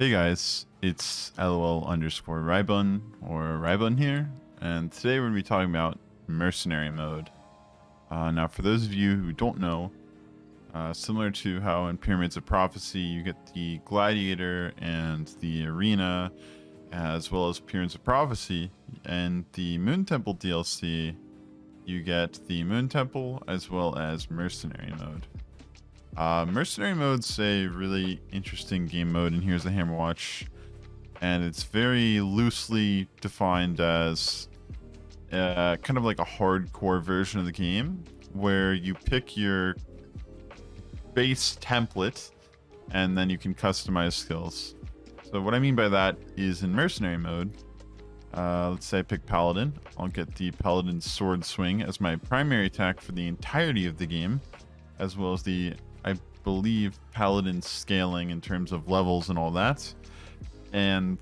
Hey guys, it's LOL underscore Rybun or Rybun here, and today we're going to be talking about Mercenary mode. Now, for those of you who don't know, similar to how in Pyramids of Prophecy you get the Gladiator and the Arena, as well as Pyramids of Prophecy, and the Moon Temple DLC, you get the Moon Temple as well as Mercenary mode. Mercenary mode's a really interesting game mode, and here's the Hammerwatch, and it's very loosely defined as kind of like a hardcore version of the game where you pick your base template and then you can customize skills. So what I mean by that is in Mercenary mode, let's say I pick Paladin. I'll get the Paladin Sword Swing as my primary attack for the entirety of the game, as well as the, I believe, Paladin scaling in terms of levels and all that. And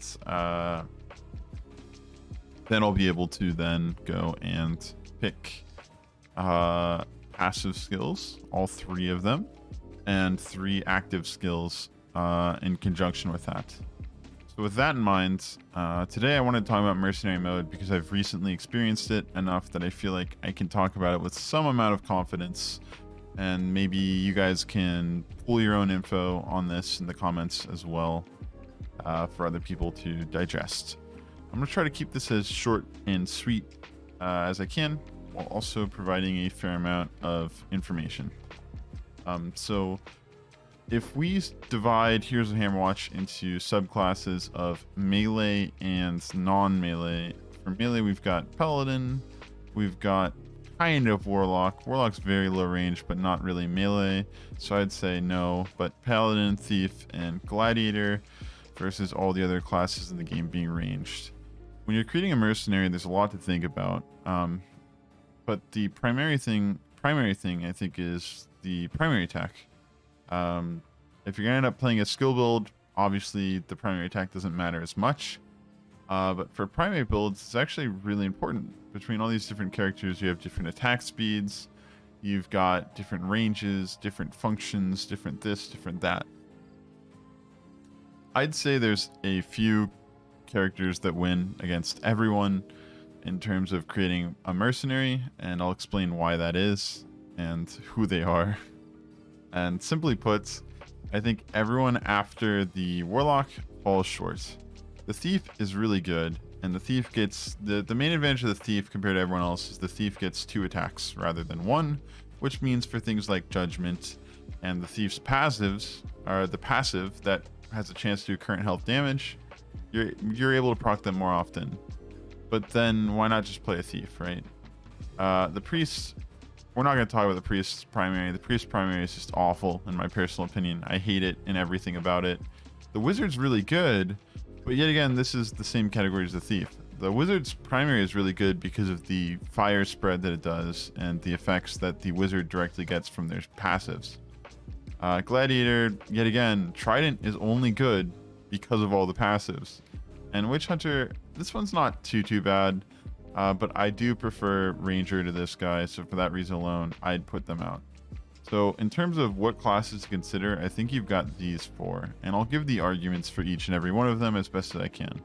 then I'll be able to then go and pick passive skills, all three of them, and 3 active skills in conjunction with that. So with that in mind, today I want to talk about Mercenary mode because I've recently experienced it enough that I feel like I can talk about it with some amount of confidence, and maybe you guys can pull your own info on this in the comments as well for other people to digest. I'm going to try to keep this as short and sweet as I can, while also providing a fair amount of information. So if we divide Heroes of Hammerwatch into subclasses of melee and non-melee, for melee we've got Paladin, we've got kind of Warlock. Warlock's very low range, but not really melee, so I'd say no. But Paladin, Thief, and Gladiator versus all the other classes in the game being ranged. When you're creating a mercenary, there's a lot to think about. But the primary thing I think is the primary attack. If you're gonna end up playing a skill build, obviously the primary attack doesn't matter as much. But for primary builds, it's actually really important. Between all these different characters, you have different attack speeds, you've got different ranges, different functions, different this, different that. I'd say there's a few characters that win against everyone in terms of creating a mercenary, and I'll explain why that is and who they are. And simply put, I think everyone after the Warlock falls short. The Thief is really good, and the Thief gets the main advantage of the Thief compared to everyone else is the Thief gets 2 attacks rather than 1, which means for things like Judgment and the Thief's passives are the passive that has a chance to do current health damage. You're able to proc them more often. But then why not just play a Thief, right? The Priest, we're not going to talk about the Priest's primary. The Priest's primary is just awful in my personal opinion. I hate it and everything about it. The Wizard's really good, but yet again, this is the same category as the Thief. The Wizard's primary is really good because of the fire spread that it does and the effects that the Wizard directly gets from their passives. Gladiator, yet again, Trident is only good because of all the passives. And Witch Hunter, this one's not too bad, but I do prefer Ranger to this guy, so for that reason alone, I'd put them out. So in terms of what classes to consider, I think you've got these 4, and I'll give the arguments for each and every one of them as best as I can.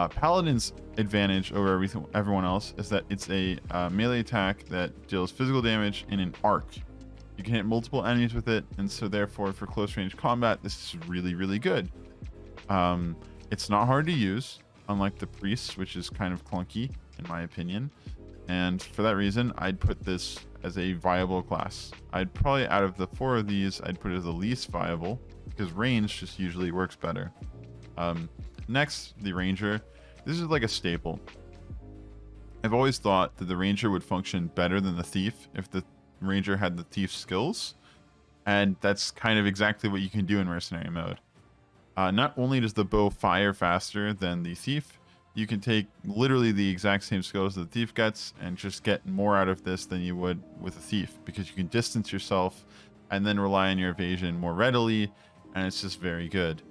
Paladin's advantage over everyone else is that it's a melee attack that deals physical damage in an arc. You can hit multiple enemies with it, and so therefore for close range combat, this is really good. It's not hard to use, unlike the Priest, which is kind of clunky in my opinion. And for that reason, I'd put this as a viable class. I'd probably, out of the 4 of these, I'd put it as the least viable because range just usually works better. Next, the Ranger. This is like a staple. I've always thought that the Ranger would function better than the Thief if the Ranger had the Thief skills, and that's kind of exactly what you can do in Mercenary mode. Not only does the bow fire faster than the Thief, you can take literally the exact same skills that the Thief gets and just get more out of this than you would with a Thief, because you can distance yourself and then rely on your evasion more readily, and it's just very good.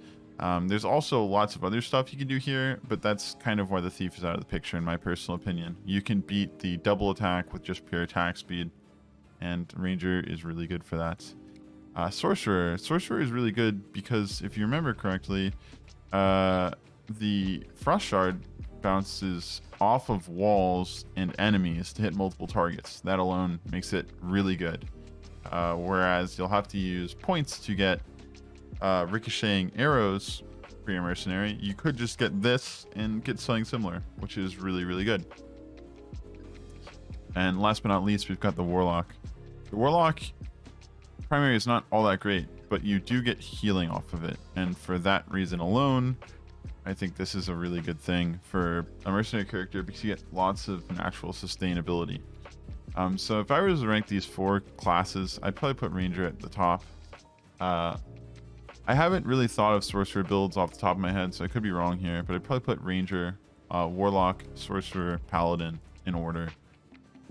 There's also lots of other stuff you can do here, but that's kind of why the Thief is out of the picture in my personal opinion. You can beat the double attack with just pure attack speed, and Ranger is really good for that. Sorcerer. Sorcerer is really good because if you remember correctly, the Frost Shard bounces off of walls and enemies to hit multiple targets. That alone makes it really good. Whereas you'll have to use points to get ricocheting arrows for your mercenary. You could just get this and get something similar, which is really, really good. And last but not least, we've got the Warlock. The Warlock primary is not all that great, but you do get healing off of it. And for that reason alone, I think this is a really good thing for a mercenary character because you get lots of natural sustainability. So if I was to rank these 4 classes, I'd probably put Ranger at the top. I haven't really thought of Sorcerer builds off the top of my head, so I could be wrong here, but I'd probably put Ranger, Warlock, Sorcerer, Paladin in order.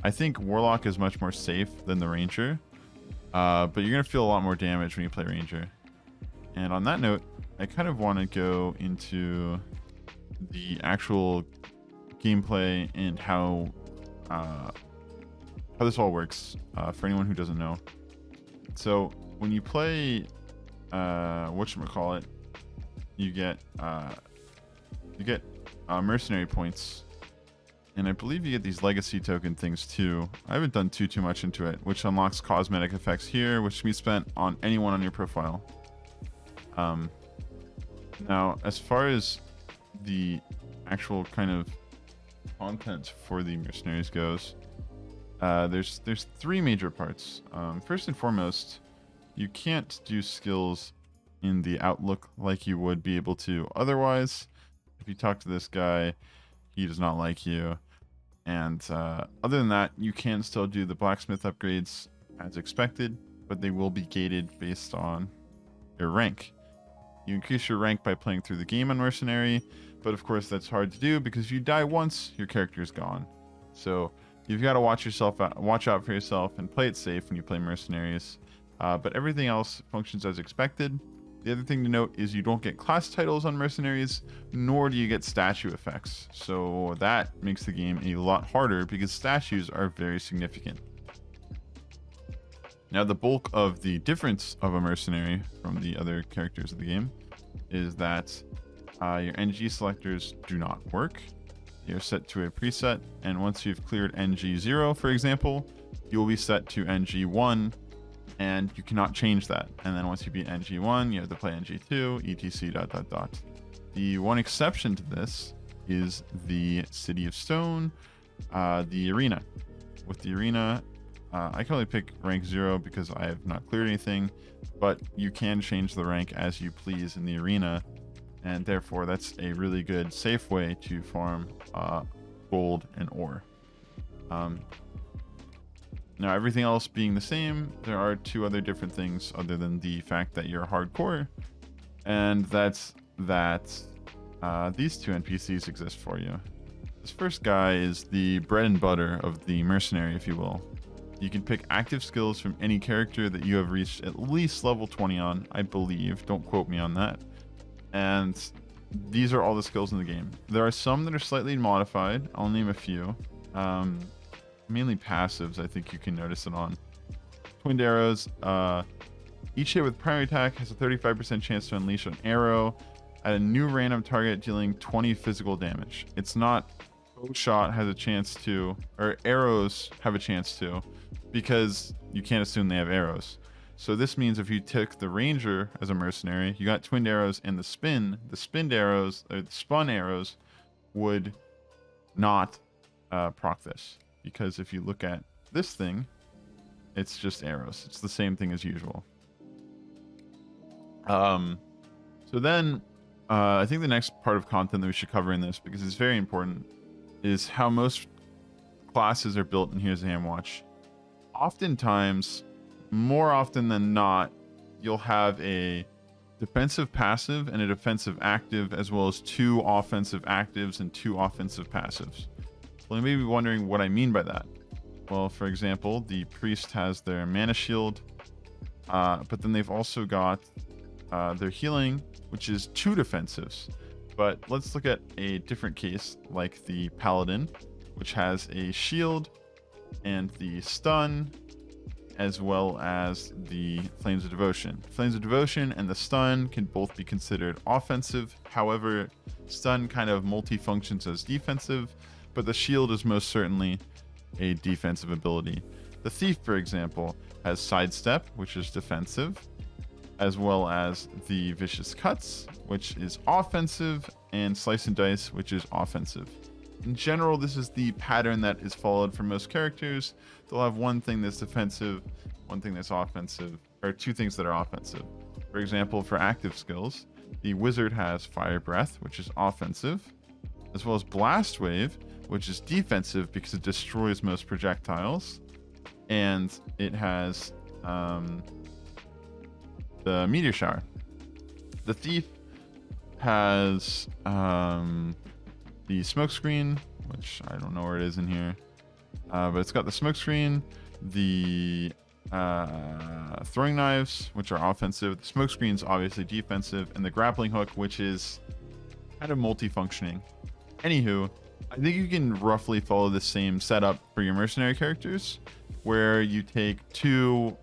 I think Warlock is much more safe than the Ranger, but you're going to feel a lot more damage when you play Ranger. And on that note, I kind of want to go into the actual gameplay and how this all works for anyone who doesn't know. So when you play whatchamacallit, you get mercenary points, and I believe you get these legacy token things too. I haven't done too much into it, which unlocks cosmetic effects here, which can be spent on anyone on your profile. Now, as far as the actual kind of content for the mercenaries goes, there's 3 major parts. First and foremost, you can't do skills in the outlook like you would be able to otherwise. If you talk to this guy, he does not like you. And other than that, you can still do the blacksmith upgrades as expected, but they will be gated based on your rank. You increase your rank by playing through the game on Mercenary, but of course that's hard to do because if you die once, your character is gone. So you've got to watch out for yourself and play it safe when you play Mercenaries. But everything else functions as expected. The other thing to note is you don't get class titles on Mercenaries, nor do you get statue effects. So that makes the game a lot harder because statues are very significant. Now, the bulk of the difference of a mercenary from the other characters of the game is that your NG selectors do not work. You're set to a preset, and once you've cleared NG 0, for example, you will be set to NG 1, and you cannot change that. And then once you beat NG 1, you have to play NG 2, etc. The one exception to this is the City of Stone, the arena. With the arena, I can only pick rank 0 because I have not cleared anything, but you can change the rank as you please in the arena, and therefore that's a really good safe way to farm gold and ore. Now, everything else being the same, there are 2 other different things other than the fact that you're hardcore, and that's that these 2 NPCs exist for you. This first guy is the bread and butter of the mercenary, if you will. You can pick active skills from any character that you have reached at least level 20 on, I believe. Don't quote me on that. And these are all the skills in the game. There are some that are slightly modified. I'll name a few. Mainly passives, I think you can notice it on. Twinned arrows. Each hit with primary attack has a 35% chance to unleash an arrow at a new random target, dealing 20 physical damage. It's not bow shot has a chance to, or arrows have a chance to, because you can't assume they have arrows. So this means if you took the ranger as a mercenary, you got twinned arrows and the spinned arrows, or the spun arrows would not proc this. Because if you look at this thing, it's just arrows. It's the same thing as usual. So then, I think the next part of content that we should cover in this, because it's very important, is how most classes are built in Here's a Hammerwatch. Oftentimes, more often than not, you'll have a defensive passive and a defensive active, as well as 2 offensive actives and 2 offensive passives. Well, you may be wondering what I mean by that. Well, for example, the priest has their mana shield, but then they've also got their healing, which is 2 defensives. But let's look at a different case, like the paladin, which has a shield and the stun as well as the Flames of Devotion. Flames of Devotion and the stun can both be considered offensive. However, stun kind of multi-functions as defensive, but the shield is most certainly a defensive ability. The Thief, for example, has sidestep, which is defensive, as well as the Vicious Cuts, which is offensive, and Slice and Dice, which is offensive. In general, this is the pattern that is followed for most characters. They'll have one thing that's defensive, one thing that's offensive, or two things that are offensive. For example, for active skills, the Wizard has Fire Breath, which is offensive, as well as Blast Wave, which is defensive because it destroys most projectiles, and it has the Meteor Shower. The Thief has the Smoke Screen, which I don't know where it is in here, but it's got the Smoke Screen, the Throwing Knives, which are offensive. The Smoke Screen's obviously defensive, and the Grappling Hook, which is kind of multifunctioning. Anywho, I think you can roughly follow the same setup for your mercenary characters, where you take two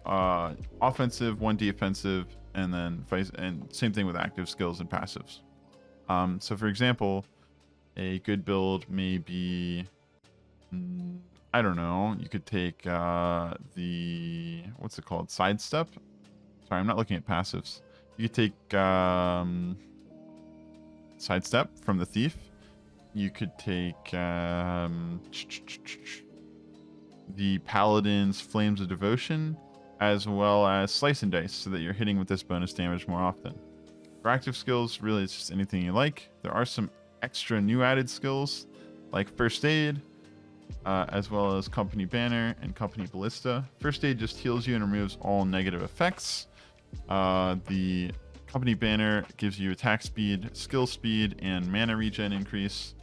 offensive, one defensive, and then same thing with active skills and passives. So for example, a good build may be, I don't know, you could take the, what's it called, sidestep. Sorry, I'm not looking at passives. You could take sidestep from the Thief. You could take the Paladin's Flames of Devotion, as well as Slice and Dice, so that you're hitting with this bonus damage more often. For active skills, really it's just anything you like. There are some extra new added skills like First Aid, as well as Company Banner and Company Ballista. First Aid just heals you and removes all negative effects. The Company Banner gives you attack speed, skill speed, and mana regen increase,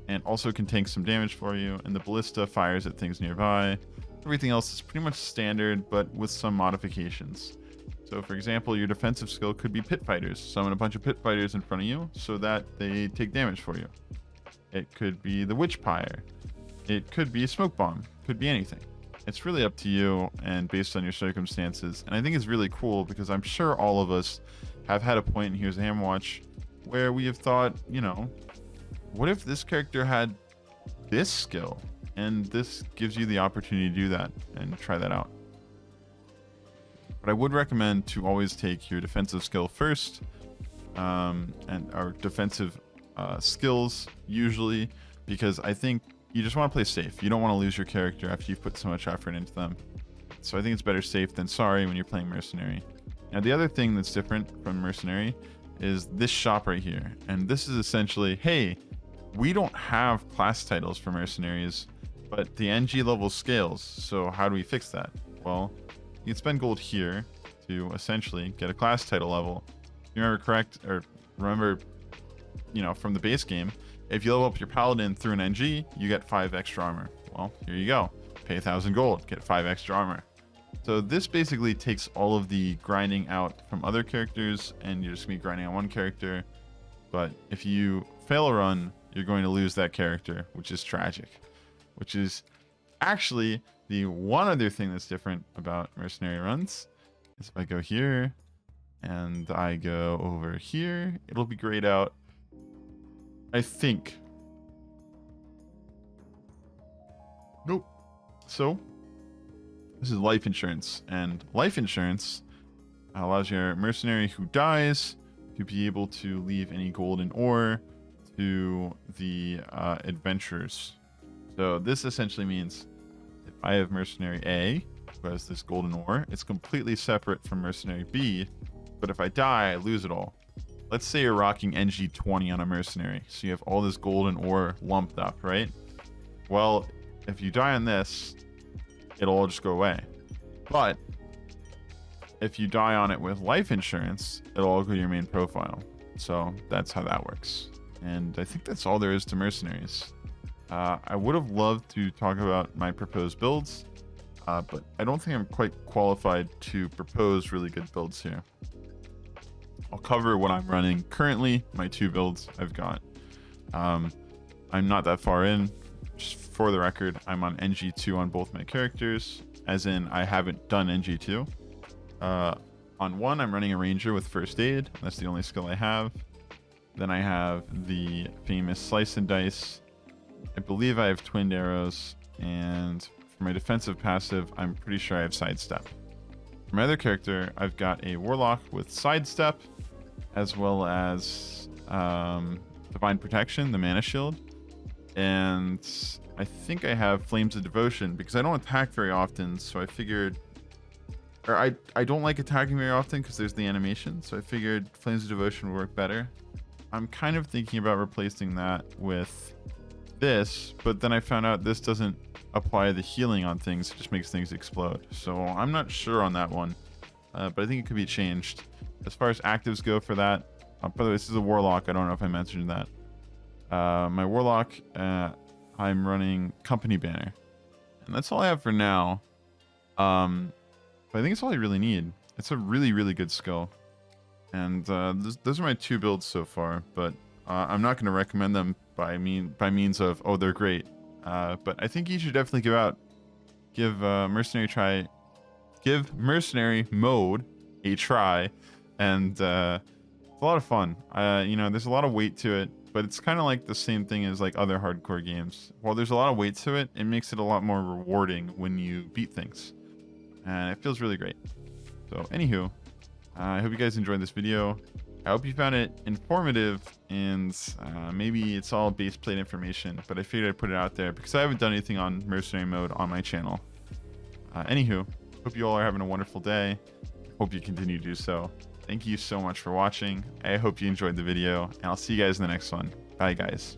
and also can tank some damage for you. And the Ballista fires at things nearby. Everything else is pretty much standard, but with some modifications. So for example, your defensive skill could be Pit Fighters. Summon a bunch of Pit Fighters in front of you so that they take damage for you. It could be the Witch Pyre. It could be a Smoke Bomb. Could be anything. It's really up to you and based on your circumstances. And I think it's really cool because I'm sure all of us have had a point in Here's a Hammerwatch where we have thought, you know, what if this character had this skill? And this gives you the opportunity to do that and try that out. But I would recommend to always take your defensive skill first, and our defensive skills usually, because I think you just want to play safe. You don't want to lose your character after you've put so much effort into them. So I think it's better safe than sorry when you're playing Mercenary. Now the other thing that's different from Mercenary is this shop right here. And this is essentially, hey, we don't have class titles for Mercenaries, but the NG level scales. So how do we fix that? Well, you can spend gold here to essentially get a class title level. If you remember, you know, from the base game, if you level up your Paladin through an NG, you get 5 extra armor. Well, here you go. Pay 1,000 gold, get 5 extra armor. So this basically takes all of the grinding out from other characters, and you're just gonna be grinding on one character. But if you fail a run, you're going to lose that character, which is tragic. Which is actually the one other thing that's different about Mercenary runs. Is if I go here and I go over here, it'll be grayed out, I think. Nope. So this is life insurance, and life insurance allows your mercenary who dies to be able to leave any golden ore to the adventurers. So this essentially means if I have mercenary A who has this golden ore, it's completely separate from mercenary B, but if I die, I lose it all. Let's say you're rocking NG20 on a mercenary, so you have all this golden ore lumped up, right? Well, if you die on this, it'll all just go away. But if you die on it with life insurance, it'll all go to your main profile. So that's how that works. And I think that's all there is to mercenaries. I would have loved to talk about my proposed builds, but I don't think I'm quite qualified to propose really good builds here. I'll cover what I'm running currently, my 2 builds I've got. I'm not that far in. Just for the record, I'm on NG2 on both my characters. as in I haven't done NG2. On 1, I'm running a ranger with first aid. That's the only skill I have. Then I have the famous slice and dice. I believe I have twinned arrows, and for my defensive passive, I'm pretty sure I have sidestep. For my other character, I've got a warlock with sidestep, as well as divine protection, the mana shield, and I think I have flames of devotion because I don't attack very often, so I figured, or I don't like attacking very often because there's the animation, so I figured flames of devotion would work better. I'm kind of thinking about replacing that with this, but then I found out this doesn't apply the healing on things, it just makes things explode. So I'm not sure on that one, but I think it could be changed. As far as actives go for that, by the way, this is a warlock. I don't know if I mentioned that. My warlock, I'm running company banner, and that's all I have for now. But I think it's all I really need. It's a really, really good skill. And those are my 2 builds so far, but I'm not going to recommend them by means of, oh, they're great. But I think you should definitely give Mercenary mode a try, and it's a lot of fun. You know, there's a lot of weight to it, but it's kind of like the same thing as like other hardcore games. While there's a lot of weight to it, it makes it a lot more rewarding when you beat things, and it feels really great. So anywho, I hope you guys enjoyed this video. I hope you found it informative, and maybe it's all base plate information, but I figured I'd put it out there because I haven't done anything on Mercenary mode on my channel. Anywho, hope you all are having a wonderful day. Hope you continue to do so. Thank you so much for watching. I hope you enjoyed the video, and I'll see you guys in the next one. Bye, guys.